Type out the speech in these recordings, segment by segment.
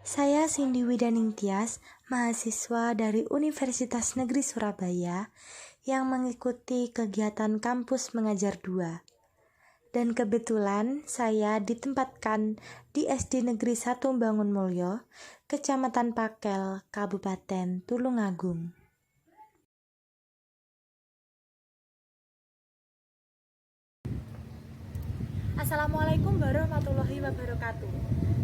Saya Cindy Widaning Tias, mahasiswa dari Universitas Negeri Surabaya yang mengikuti kegiatan Kampus Mengajar 2. Dan kebetulan saya ditempatkan di SD Negeri 1 Bangunmulyo, Kecamatan Pakel, Kabupaten Tulungagung. Assalamualaikum warahmatullahi wabarakatuh.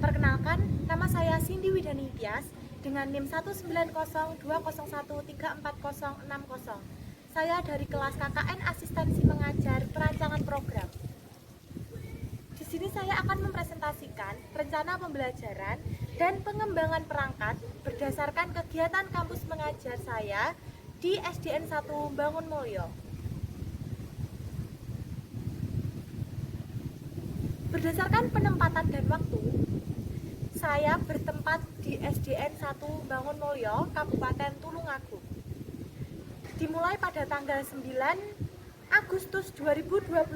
Perkenalkan, nama saya Cindy Widaning Tias dengan NIM 19020134060. Saya dari kelas KKN Asistensi Mengajar Perancangan Program. Di sini saya akan mempresentasikan rencana pembelajaran dan pengembangan perangkat berdasarkan kegiatan kampus mengajar saya di SDN 1 Bangunmulyo. Berdasarkan penempatan dan waktu, saya bertempat di SDN 1 Bangunmulyo, Kabupaten Tulungagung. Dimulai pada tanggal 9 Agustus 2021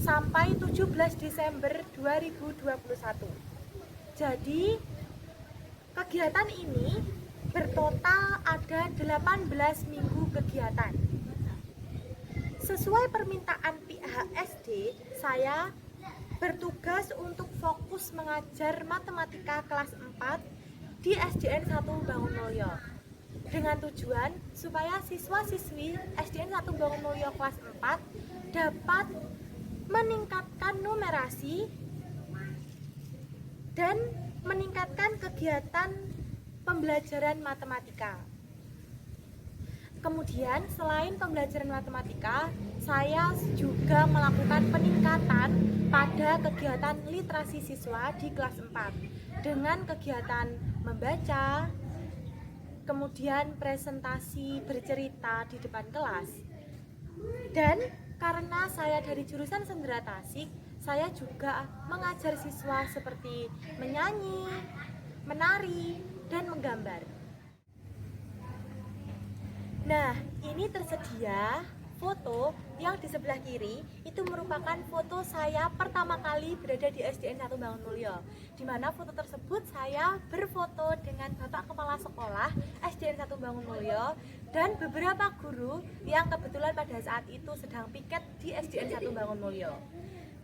sampai 17 Desember 2021. Jadi, kegiatan ini bertotal ada 18 minggu kegiatan. Sesuai permintaan pihak SD, saya bertugas untuk fokus mengajar matematika kelas 4 di SDN 1 Bangunmulyo dengan tujuan supaya siswa-siswi SDN 1 Bangunmulyo kelas 4 dapat meningkatkan numerasi dan meningkatkan kegiatan pembelajaran matematika. Kemudian selain pembelajaran matematika, saya juga melakukan peningkatan pada kegiatan literasi siswa di kelas 4 dengan kegiatan membaca, kemudian presentasi bercerita di depan kelas. Dan karena saya dari jurusan Sendera Tasik, saya juga mengajar siswa seperti menyanyi, menari, dan menggambar. Nah, ini tersedia foto yang di sebelah kiri itu merupakan foto saya pertama kali berada di SDN 1 Bangunmulyo, di mana foto tersebut saya berfoto dengan Bapak Kepala Sekolah SDN 1 Bangunmulyo dan beberapa guru yang kebetulan pada saat itu sedang piket di SDN 1 Bangunmulyo.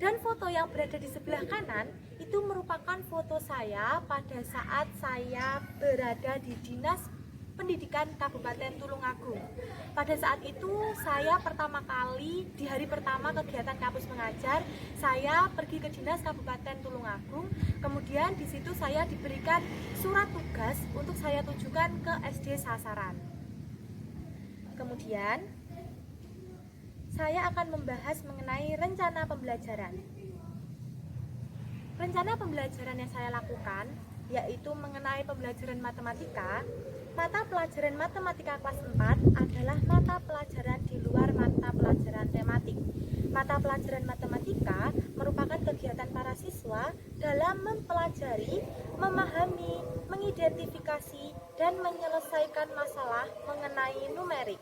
Dan foto yang berada di sebelah kanan itu merupakan foto saya pada saat saya berada di Dinas Pendidikan Kabupaten Tulungagung. Pada saat itu saya pertama kali di hari pertama kegiatan kampus mengajar, saya pergi ke Dinas Kabupaten Tulungagung. Kemudian di situ saya diberikan surat tugas untuk saya tujukan ke SD sasaran. Kemudian saya akan membahas mengenai rencana pembelajaran. Rencana pembelajaran yang saya lakukan yaitu mengenai pembelajaran matematika. Mata pelajaran matematika kelas 4 adalah mata pelajaran di luar mata pelajaran tematik. Mata pelajaran matematika merupakan kegiatan para siswa dalam mempelajari, memahami, mengidentifikasi, dan menyelesaikan masalah mengenai numerik.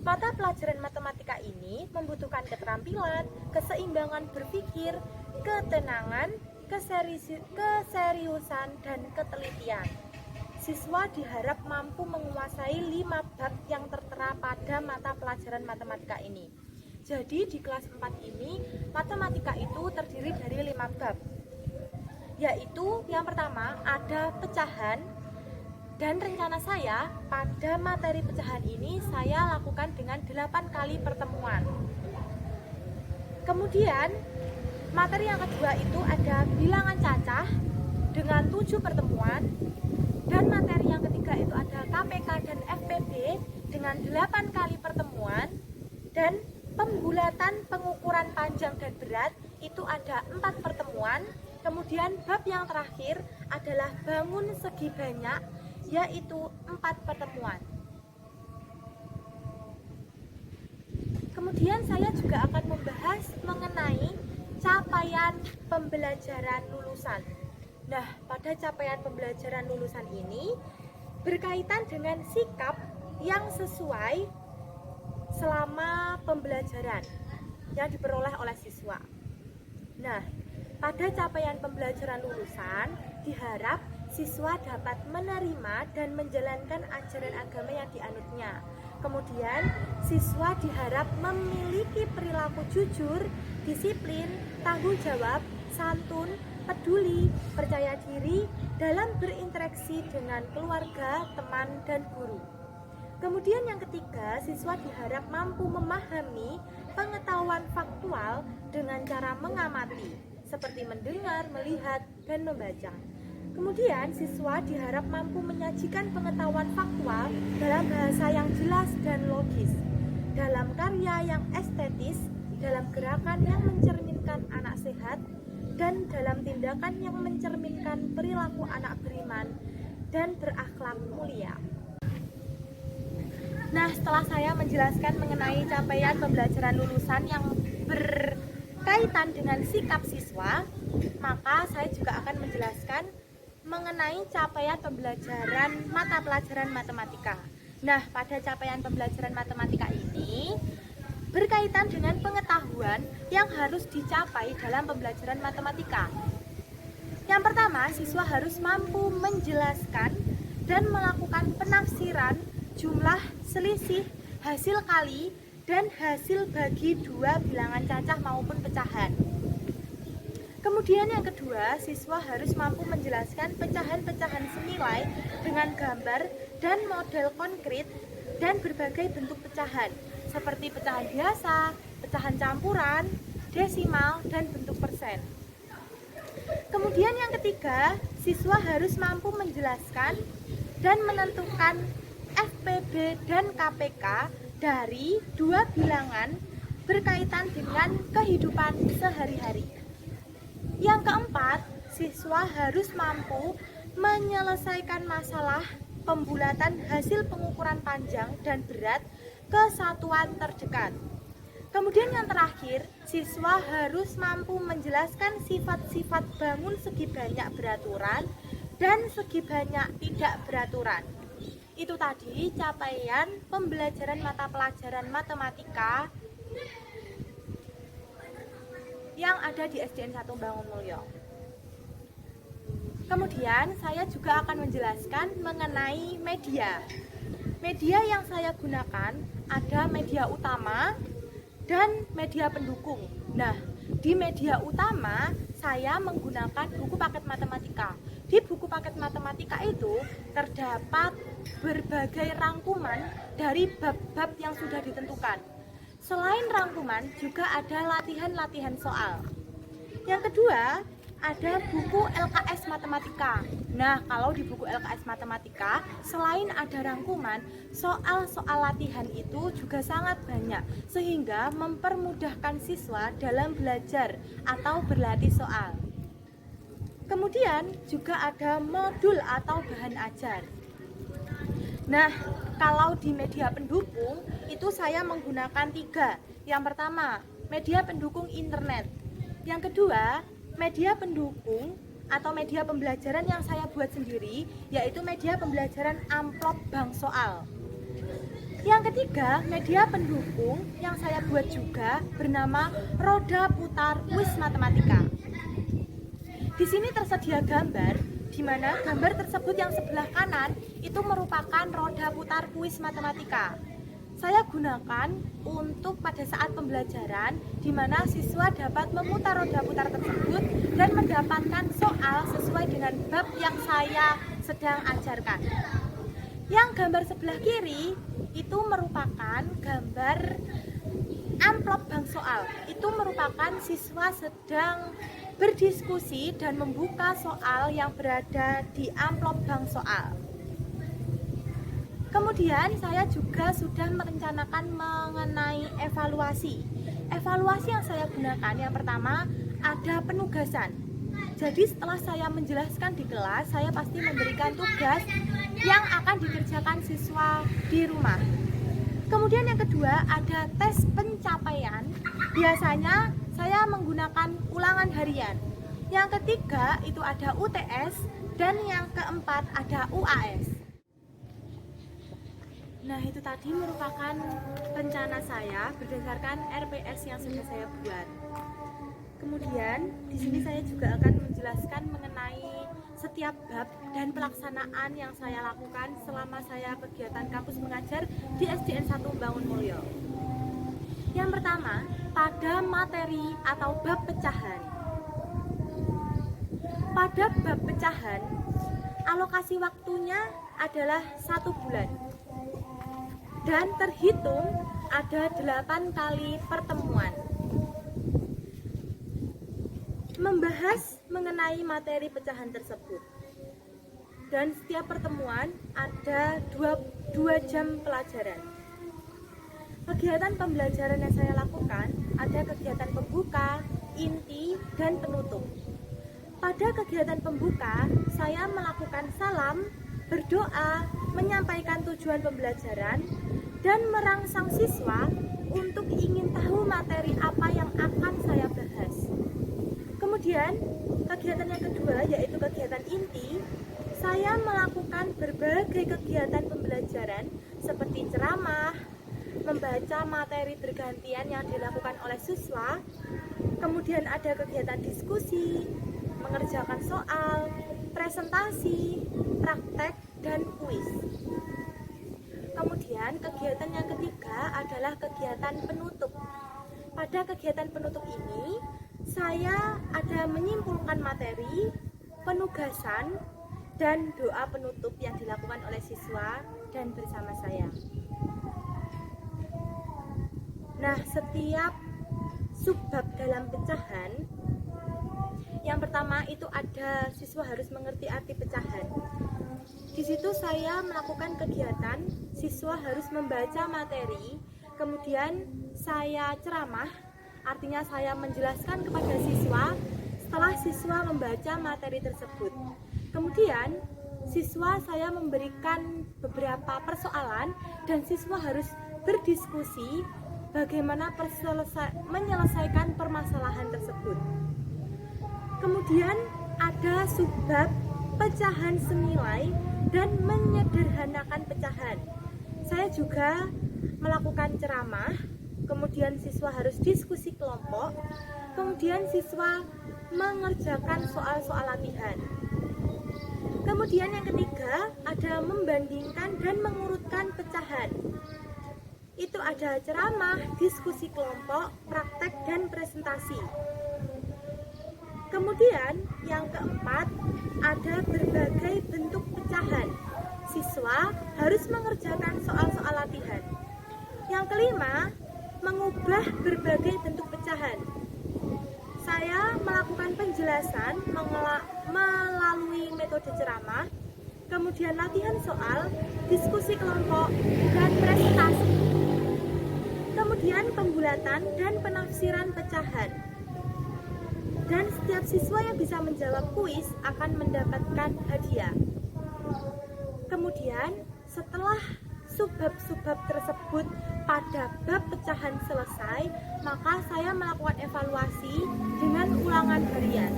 Mata pelajaran matematika ini membutuhkan keterampilan, keseimbangan berpikir, ketenangan, keseriusan, dan ketelitian. Siswa diharap mampu menguasai 5 bab yang tertera pada mata pelajaran matematika ini. Jadi di kelas 4 ini, matematika itu terdiri dari 5 bab. Yaitu yang pertama ada pecahan, dan rencana saya pada materi pecahan ini saya lakukan dengan 8 kali pertemuan. Kemudian materi yang kedua itu ada bilangan cacah dengan 7 pertemuan. Dan materi yang ketiga itu ada KPK dan FPB dengan 8 kali pertemuan. Dan pembulatan pengukuran panjang dan berat itu ada 4 pertemuan. Kemudian bab yang terakhir adalah bangun segi banyak, yaitu 4 pertemuan. Kemudian saya juga akan membahas mengenai capaian pembelajaran lulusan. Nah, pada capaian pembelajaran lulusan ini berkaitan dengan sikap yang sesuai selama pembelajaran yang diperoleh oleh siswa. Nah, pada capaian pembelajaran lulusan diharap siswa dapat menerima dan menjalankan ajaran agama yang dianutnya. Kemudian, siswa diharap memiliki perilaku jujur, disiplin, tanggung jawab, santun, peduli, percaya diri dalam berinteraksi dengan keluarga, teman, dan guru. Kemudian yang ketiga, siswa diharap mampu memahami pengetahuan faktual dengan cara mengamati, seperti mendengar, melihat, dan membaca. Kemudian siswa diharap mampu menyajikan pengetahuan faktual dalam bahasa yang jelas dan logis, dalam karya yang estetis, dalam gerakan yang mencerminkan anak sehat, dan dalam tindakan yang mencerminkan perilaku anak beriman dan berakhlak mulia. Nah, setelah saya menjelaskan mengenai capaian pembelajaran lulusan yang berkaitan dengan sikap siswa, maka saya juga akan menjelaskan mengenai capaian pembelajaran mata pelajaran matematika. Nah, pada capaian pembelajaran matematika ini berkaitan dengan pengetahuan yang harus dicapai dalam pembelajaran matematika. Yang pertama, siswa harus mampu menjelaskan dan melakukan penafsiran jumlah, selisih, hasil kali, dan hasil bagi dua bilangan cacah maupun pecahan. Kemudian yang kedua, siswa harus mampu menjelaskan pecahan-pecahan senilai dengan gambar dan model konkret dan berbagai bentuk pecahan, seperti pecahan biasa, pecahan campuran, desimal, dan bentuk persen. Kemudian yang ketiga, siswa harus mampu menjelaskan dan menentukan FPB dan KPK dari dua bilangan berkaitan dengan kehidupan sehari-hari. Yang keempat, siswa harus mampu menyelesaikan masalah pembulatan hasil pengukuran panjang dan berat ke satuan terdekat. Kemudian yang terakhir, siswa harus mampu menjelaskan sifat-sifat bangun segi banyak beraturan dan segi banyak tidak beraturan. Itu tadi capaian pembelajaran mata pelajaran matematika yang ada di SDN 1 Bangunmulyo. Kemudian saya juga akan menjelaskan mengenai media. Media yang saya gunakan ada media utama dan media pendukung. Nah, di media utama saya menggunakan buku paket matematika. Di buku paket matematika itu terdapat berbagai rangkuman dari bab-bab yang sudah ditentukan. Selain rangkuman, juga ada latihan-latihan soal. Yang kedua, ada buku LKS Matematika. Nah, kalau di buku LKS Matematika, selain ada rangkuman, soal-soal latihan itu juga sangat banyak, sehingga mempermudahkan siswa dalam belajar atau berlatih soal. Kemudian juga ada modul atau bahan ajar. Nah, kalau di media pendukung itu saya menggunakan 3. Yang pertama, media pendukung internet. Yang kedua, media pendukung atau media pembelajaran yang saya buat sendiri, yaitu media pembelajaran amplop bank soal. Yang ketiga, media pendukung yang saya buat juga bernama Roda Putar Kuis Matematika. Di sini tersedia gambar, di mana gambar tersebut yang sebelah kanan itu merupakan roda putar kuis matematika. Saya gunakan untuk pada saat pembelajaran, di mana siswa dapat memutar roda putar tersebut dan mendapatkan soal sesuai dengan bab yang saya sedang ajarkan. Yang gambar sebelah kiri itu merupakan gambar amplop bank soal. Itu merupakan siswa sedang berdiskusi dan membuka soal yang berada di amplop bank soal. Kemudian saya juga sudah merencanakan mengenai evaluasi. Evaluasi yang saya gunakan yang pertama ada penugasan. Jadi setelah saya menjelaskan di kelas, saya pasti memberikan tugas yang akan dikerjakan siswa di rumah. Kemudian yang kedua ada tes pencapaian. Biasanya saya menggunakan ulangan harian. Yang ketiga itu ada UTS dan yang keempat ada UAS. Nah, itu tadi merupakan rencana saya berdasarkan RPS yang sudah saya buat. Kemudian di sini saya juga akan menjelaskan mengenai setiap bab dan pelaksanaan yang saya lakukan selama saya kegiatan kampus mengajar di SDN 1 Bangunmulyo. Yang pertama, pada materi atau bab pecahan. Pada bab pecahan, alokasi waktunya adalah 1 bulan dan terhitung ada 8 kali pertemuan. Membahas mengenai materi pecahan tersebut, dan setiap pertemuan ada 2 jam pelajaran. Kegiatan pembelajaran yang saya lakukan ada kegiatan pembuka, inti, dan penutup. Pada kegiatan pembuka, saya melakukan salam, berdoa, menyampaikan tujuan pembelajaran, dan merangsang siswa untuk ingin tahu materi apa yang akan saya bahas. Kemudian, kegiatan yang kedua yaitu kegiatan inti. Saya melakukan berbagai kegiatan pembelajaran seperti ceramah, membaca materi bergantian yang dilakukan oleh siswa, kemudian ada kegiatan diskusi, mengerjakan soal, presentasi, praktek, dan kuis. Kemudian kegiatan yang ketiga adalah kegiatan penutup. Pada kegiatan penutup ini, saya ada menyimpulkan materi, penugasan, dan doa penutup yang dilakukan oleh siswa dan bersama saya. Nah, setiap subbab dalam pecahan, yang pertama itu ada siswa harus mengerti arti pecahan. Di situ saya melakukan kegiatan siswa harus membaca materi, kemudian saya ceramah, artinya saya menjelaskan kepada siswa setelah siswa membaca materi tersebut. Kemudian siswa saya memberikan beberapa persoalan dan siswa harus berdiskusi bagaimana menyelesaikan permasalahan tersebut. Kemudian ada subbab pecahan senilai dan menyederhanakan pecahan. Saya juga melakukan ceramah, kemudian siswa harus diskusi kelompok, kemudian siswa mengerjakan soal-soal latihan. Kemudian yang ketiga ada membandingkan dan mengurutkan pecahan. Itu ada ceramah, diskusi kelompok, praktek, dan presentasi. Kemudian yang keempat ada berbagai bentuk pecahan. Siswa harus mengerjakan soal-soal latihan. Yang kelima, mengubah berbagai bentuk pecahan. Saya melakukan penjelasan melalui metode ceramah, kemudian latihan soal, diskusi kelompok, dan presentasi. Kemudian pembulatan dan penafsiran pecahan. Dan setiap siswa yang bisa menjawab kuis akan mendapatkan hadiah. Kemudian setelah subbab-subbab tersebut pada bab pecahan selesai, maka saya melakukan evaluasi dengan ulangan harian.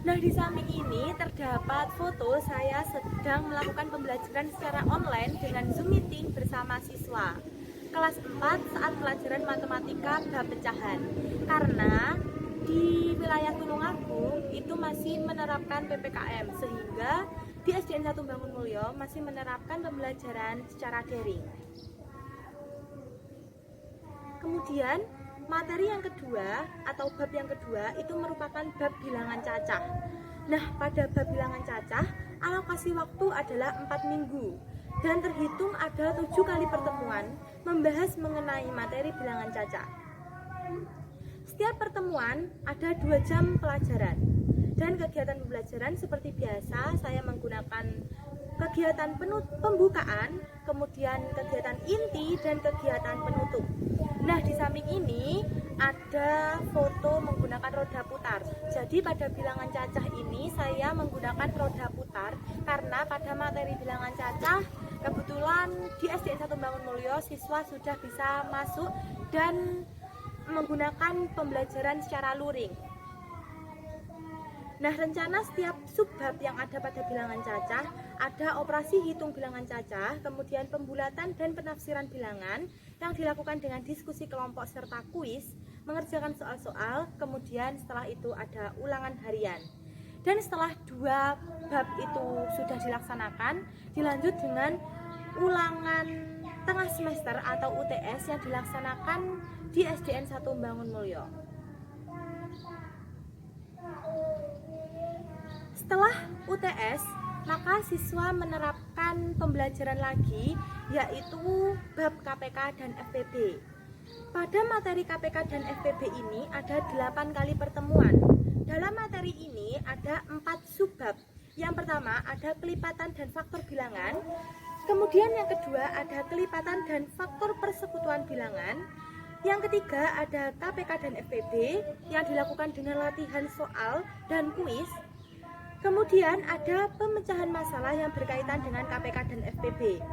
Nah, di samping ini terdapat foto saya sedang melakukan pembelajaran secara online dengan Zoom meeting bersama siswa kelas 4 saat pelajaran matematika bab pecahan. Karena di wilayah Tulungagung itu masih menerapkan PPKM, sehingga di SDN 1 Bangunmulyo masih menerapkan pembelajaran secara daring. Kemudian materi yang kedua atau bab yang kedua itu merupakan bab bilangan cacah. Nah, pada bab bilangan cacah alokasi waktu adalah 4 minggu dan terhitung ada 7 kali pertemuan membahas mengenai materi bilangan cacah. Setiap pertemuan ada 2 jam pelajaran dan kegiatan pembelajaran seperti biasa saya menggunakan kegiatan pembukaan, kemudian kegiatan inti dan kegiatan penutup. Nah, di samping ini ada foto menggunakan roda putar. Jadi pada bilangan cacah ini saya menggunakan roda putar karena pada materi bilangan cacah kebetulan di SDN 1 Bangunmulyo siswa sudah bisa masuk dan menggunakan pembelajaran secara luring. Nah, rencana setiap subbab yang ada pada bilangan cacah ada operasi hitung bilangan cacah, kemudian pembulatan dan penafsiran bilangan yang dilakukan dengan diskusi kelompok serta kuis, mengerjakan soal-soal, kemudian setelah itu ada ulangan harian. Dan setelah 2 bab itu sudah dilaksanakan, dilanjut dengan ulangan tengah semester atau UTS yang dilaksanakan di SDN 1 Bangunmulyo. Setelah UTS, maka siswa menerapkan pembelajaran lagi, yaitu bab KPK dan FPB. Pada materi KPK dan FPB ini ada 8 kali pertemuan. Dalam materi ini ada 4 subbab. Yang pertama ada kelipatan dan faktor bilangan. Kemudian yang kedua ada kelipatan dan faktor persekutuan bilangan. Yang ketiga ada KPK dan FPB yang dilakukan dengan latihan soal dan kuis. Kemudian ada pemecahan masalah yang berkaitan dengan KPK dan FPB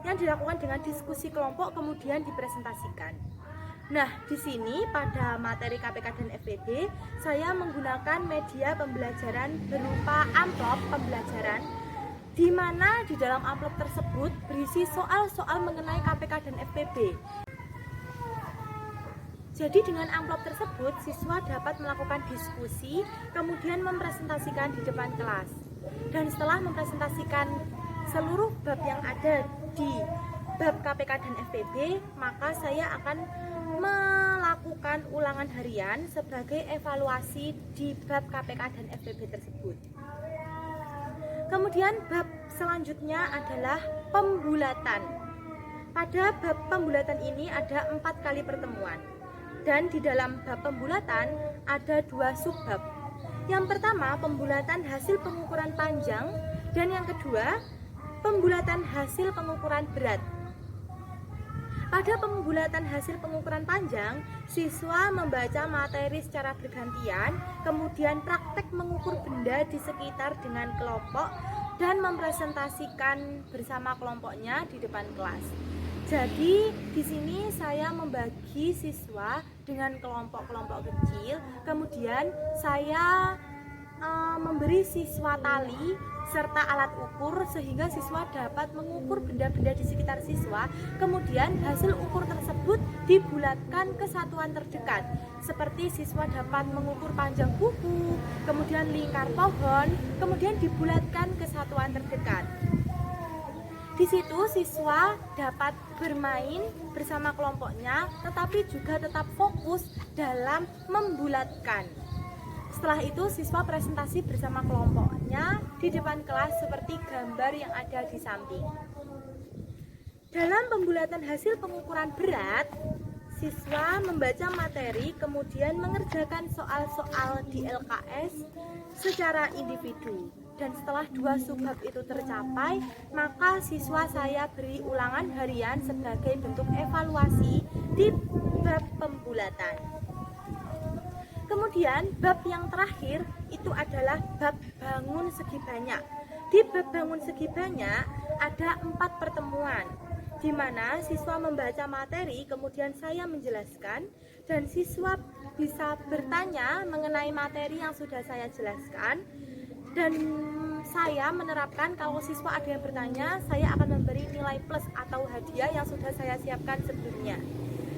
yang dilakukan dengan diskusi kelompok kemudian dipresentasikan. Nah, di sini pada materi KPK dan FPB saya menggunakan media pembelajaran berupa amplop pembelajaran, di mana di dalam amplop tersebut berisi soal-soal mengenai KPK dan FPB. Jadi dengan amplop tersebut siswa dapat melakukan diskusi, kemudian mempresentasikan di depan kelas. Dan setelah mempresentasikan seluruh bab yang ada di bab KPK dan FPB, maka saya akan melakukan ulangan harian sebagai evaluasi di bab KPK dan FPB tersebut. Kemudian bab selanjutnya adalah pembulatan. Pada bab pembulatan ini ada 4 kali pertemuan. Dan di dalam bab pembulatan ada 2 subbab. Yang pertama pembulatan hasil pengukuran panjang, dan yang kedua pembulatan hasil pengukuran berat. Pada pembulatan hasil pengukuran panjang, siswa membaca materi secara bergantian, kemudian praktek mengukur benda di sekitar dengan kelompok dan mempresentasikan bersama kelompoknya di depan kelas. Jadi di sini saya membagi siswa dengan kelompok-kelompok kecil, kemudian saya memberi siswa tali serta alat ukur sehingga siswa dapat mengukur benda-benda di sekitar siswa. Kemudian hasil ukur tersebut dibulatkan ke satuan terdekat, seperti siswa dapat mengukur panjang buku, kemudian lingkar pohon, kemudian dibulatkan ke satuan terdekat. Di situ siswa dapat bermain bersama kelompoknya, tetapi juga tetap fokus dalam membulatkan. Setelah itu siswa presentasi bersama kelompoknya di depan kelas seperti gambar yang ada di samping. Dalam pembulatan hasil pengukuran berat, siswa membaca materi kemudian mengerjakan soal-soal di LKS secara individu. Dan setelah 2 subbab itu tercapai, maka siswa saya beri ulangan harian sebagai bentuk evaluasi di bab pembulatan. Kemudian bab yang terakhir itu adalah bab bangun segi banyak. Di bab bangun segi banyak ada 4 pertemuan, di mana siswa membaca materi kemudian saya menjelaskan, dan siswa bisa bertanya mengenai materi yang sudah saya jelaskan. Dan saya menerapkan kalau siswa ada yang bertanya, saya akan memberi nilai plus atau hadiah yang sudah saya siapkan sebelumnya.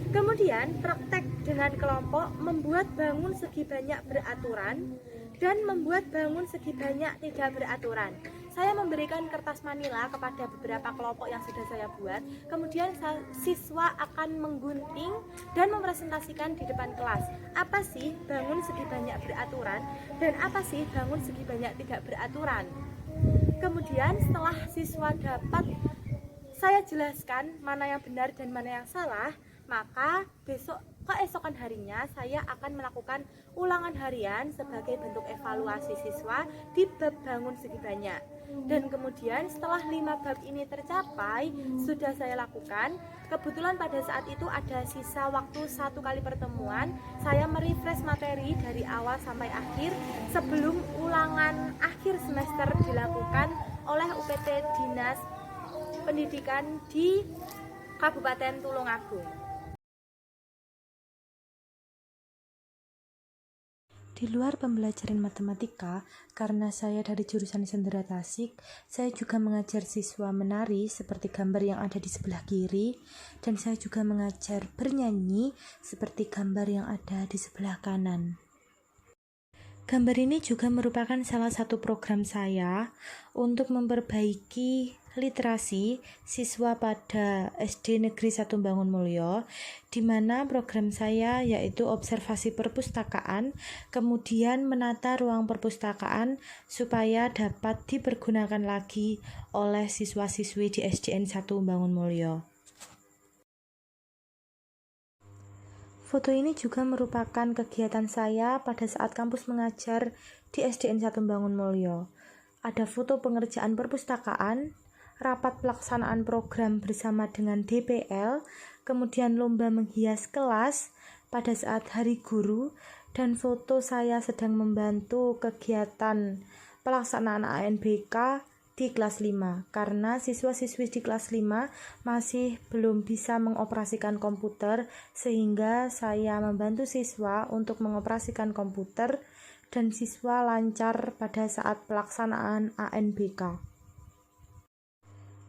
Kemudian praktek dengan kelompok membuat bangun segi banyak beraturan dan membuat bangun segi banyak tidak beraturan. Saya memberikan kertas manila kepada beberapa kelompok yang sudah saya buat. Kemudian siswa akan menggunting dan mempresentasikan di depan kelas. Apa sih bangun segi banyak beraturan dan apa sih bangun segi banyak tidak beraturan. Kemudian setelah siswa dapat saya jelaskan mana yang benar dan mana yang salah, maka keesokan harinya saya akan melakukan ulangan harian sebagai bentuk evaluasi siswa di bab bangun segi banyak. Dan kemudian setelah 5 bab ini tercapai, sudah saya lakukan. Kebetulan pada saat itu ada sisa waktu 1 kali pertemuan. Saya merefresh materi dari awal sampai akhir sebelum ulangan akhir semester dilakukan oleh UPT Dinas Pendidikan di Kabupaten Tulungagung. Di luar pembelajaran matematika, karena saya dari jurusan Sendera Tasik, saya juga mengajar siswa menari seperti gambar yang ada di sebelah kiri, dan saya juga mengajar bernyanyi seperti gambar yang ada di sebelah kanan. Gambar ini juga merupakan salah satu program saya untuk memperbaiki literasi siswa pada SD Negeri 1 Bangunmulyo, di mana program saya yaitu observasi perpustakaan, kemudian menata ruang perpustakaan supaya dapat dipergunakan lagi oleh siswa-siswi di SDN 1 Bangunmulyo. Foto ini juga merupakan kegiatan saya pada saat kampus mengajar di SDN 1 Bangunmulyo. Ada foto pengerjaan perpustakaan, rapat pelaksanaan program bersama dengan DPL, kemudian lomba menghias kelas pada saat Hari Guru, dan foto saya sedang membantu kegiatan pelaksanaan ANBK di kelas 5 karena siswa-siswi di kelas 5 masih belum bisa mengoperasikan komputer, sehingga saya membantu siswa untuk mengoperasikan komputer dan siswa lancar pada saat pelaksanaan ANBK.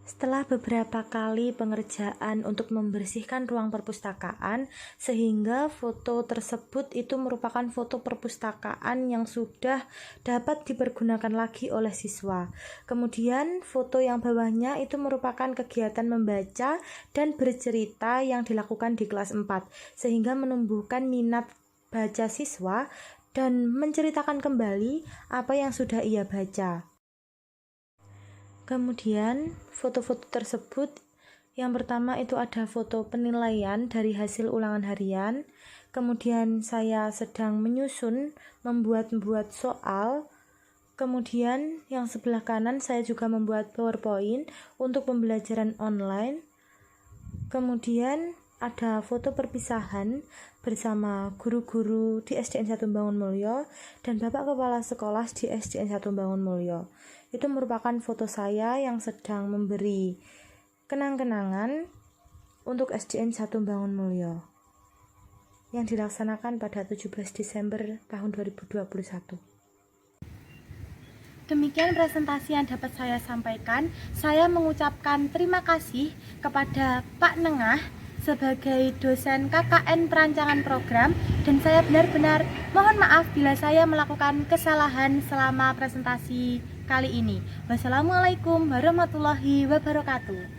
Setelah beberapa kali pengerjaan untuk membersihkan ruang perpustakaan, sehingga foto tersebut itu merupakan foto perpustakaan yang sudah dapat dipergunakan lagi oleh siswa. Kemudian foto yang bawahnya itu merupakan kegiatan membaca dan bercerita yang dilakukan di kelas 4, sehingga menumbuhkan minat baca siswa dan menceritakan kembali apa yang sudah ia baca. Kemudian foto-foto tersebut, yang pertama itu ada foto penilaian dari hasil ulangan harian, kemudian saya sedang membuat soal, kemudian yang sebelah kanan saya juga membuat PowerPoint untuk pembelajaran online, kemudian ada foto perpisahan bersama guru-guru di SDN 1 Bangunmulyo dan Bapak Kepala Sekolah di SDN 1 Bangunmulyo. Itu merupakan foto saya yang sedang memberi kenang-kenangan untuk SDN 1 Bangunmulyo yang dilaksanakan pada 17 Desember tahun 2021. Demikian presentasi yang dapat saya sampaikan. Saya mengucapkan terima kasih kepada Pak Nengah sebagai dosen KKN Perancangan Program, dan saya benar-benar mohon maaf bila saya melakukan kesalahan selama presentasi kali ini. Wassalamualaikum warahmatullahi wabarakatuh.